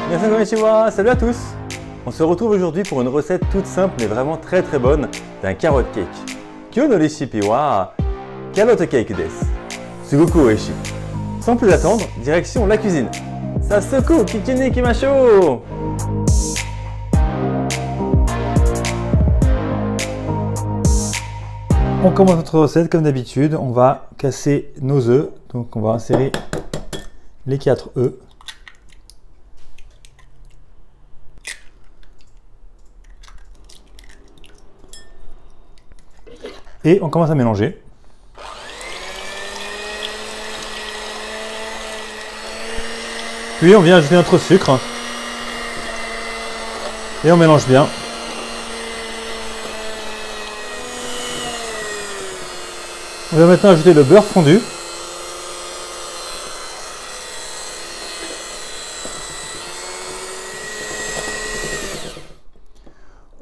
Minasan konnichiwa, salut à tous. On se retrouve aujourd'hui pour une recette toute simple mais vraiment très bonne d'un carrot cake. Kyou no reshipi wa carrot cake desu. Sugoku oishi. Sans plus attendre, direction la cuisine. Sassoku kitchen ni ikimashou. On commence notre recette comme d'habitude. On va casser nos œufs. Donc on va insérer les 4 œufs. Et on commence à mélanger. Puis on vient ajouter notre sucre. Et on mélange bien. On va maintenant ajouter le beurre fondu.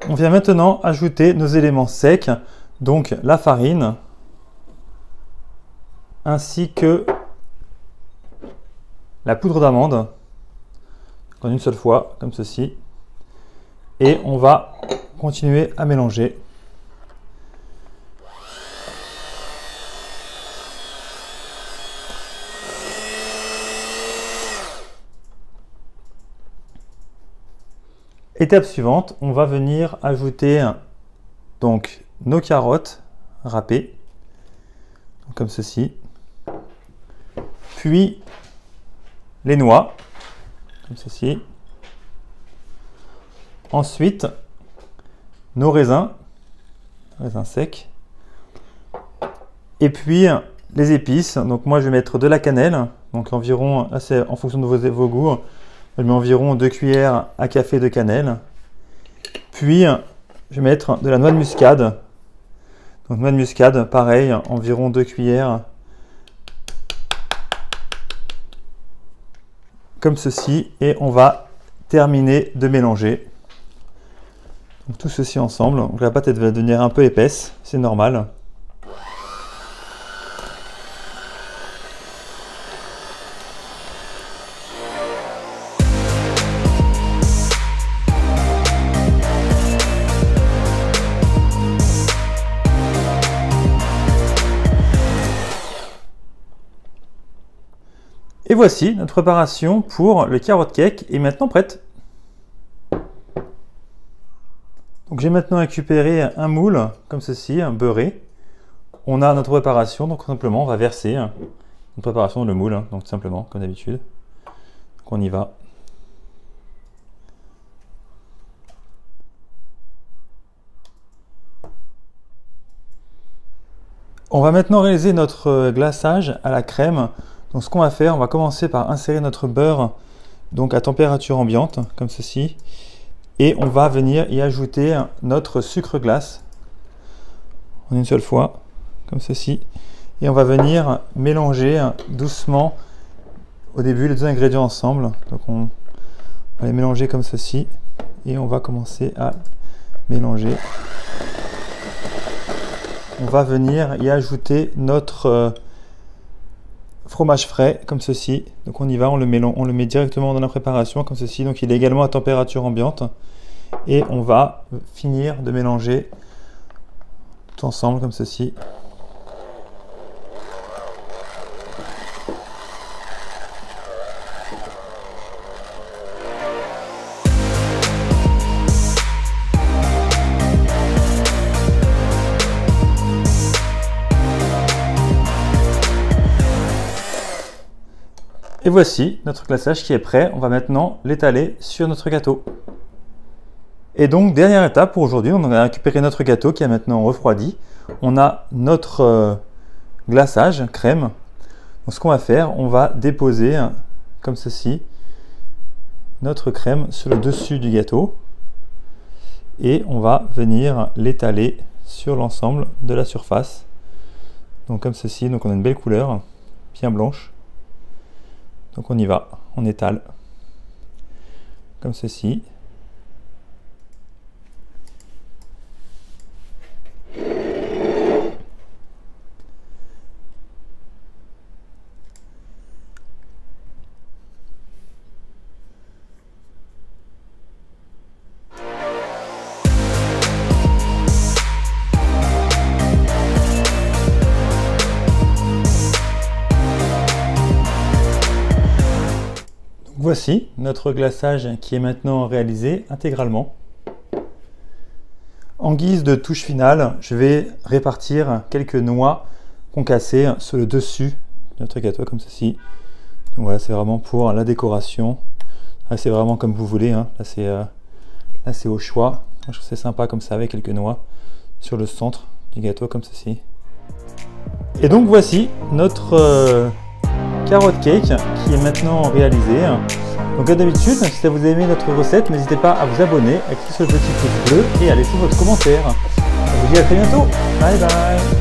On vient maintenant ajouter nos éléments secs. Donc la farine, ainsi que la poudre d'amande, en une seule fois, comme ceci. Et on va continuer à mélanger. Étape suivante, on va venir ajouter donc nos carottes râpées, comme ceci, puis les noix, comme ceci, ensuite nos raisins secs, et puis les épices. Donc moi je vais mettre de la cannelle, donc environ, c'est en fonction de vos goûts, je mets environ 2 cuillères à café de cannelle, puis je vais mettre de la noix de muscade. Donc noix de muscade, pareil, environ 2 cuillères. Comme ceci. Et on va terminer de mélanger. Donc tout ceci ensemble. Donc la pâte elle va devenir un peu épaisse, c'est normal. Et voici notre préparation pour le carrot cake est maintenant prête. Donc j'ai maintenant récupéré un moule comme ceci, un beurré. On a notre préparation, donc simplement on va verser notre préparation dans le moule, donc tout simplement comme d'habitude. Donc on y va. On va maintenant réaliser notre glaçage à la crème. Donc ce qu'on va faire, on va commencer par insérer notre beurre donc à température ambiante, comme ceci. Et on va venir y ajouter notre sucre glace en une seule fois, comme ceci. Et on va venir mélanger doucement au début les deux ingrédients ensemble. Donc on va les mélanger comme ceci. Et on va commencer à mélanger. On va venir y ajouter notre fromage frais comme ceci. Donc on y va, on le met directement dans la préparation comme ceci. Donc il est également à température ambiante. Et on va finir de mélanger tout ensemble comme ceci. Et voici notre glaçage qui est prêt. On va maintenant l'étaler sur notre gâteau. Et donc, dernière étape pour aujourd'hui, on a récupéré notre gâteau qui a maintenant refroidi. On a notre glaçage, crème. Donc, ce qu'on va faire, on va déposer, comme ceci, notre crème sur le dessus du gâteau. Et on va venir l'étaler sur l'ensemble de la surface. Donc comme ceci, donc on a une belle couleur, bien blanche. Donc on y va, on étale, comme ceci. Voici notre glaçage qui est maintenant réalisé intégralement. En guise de touche finale, je vais répartir quelques noix concassées sur le dessus de notre gâteau comme ceci. Donc voilà, c'est vraiment pour la décoration. Là, c'est vraiment comme vous voulez, hein. Là c'est au choix. Je trouve c'est sympa comme ça avec quelques noix sur le centre du gâteau comme ceci. Et donc voici notre carotte cake qui est maintenant réalisée. Donc comme d'habitude, si ça vous a aimé notre recette, n'hésitez pas à vous abonner, à cliquer sur le petit pouce bleu et à laisser votre commentaire. Je vous dis à très bientôt. Bye bye.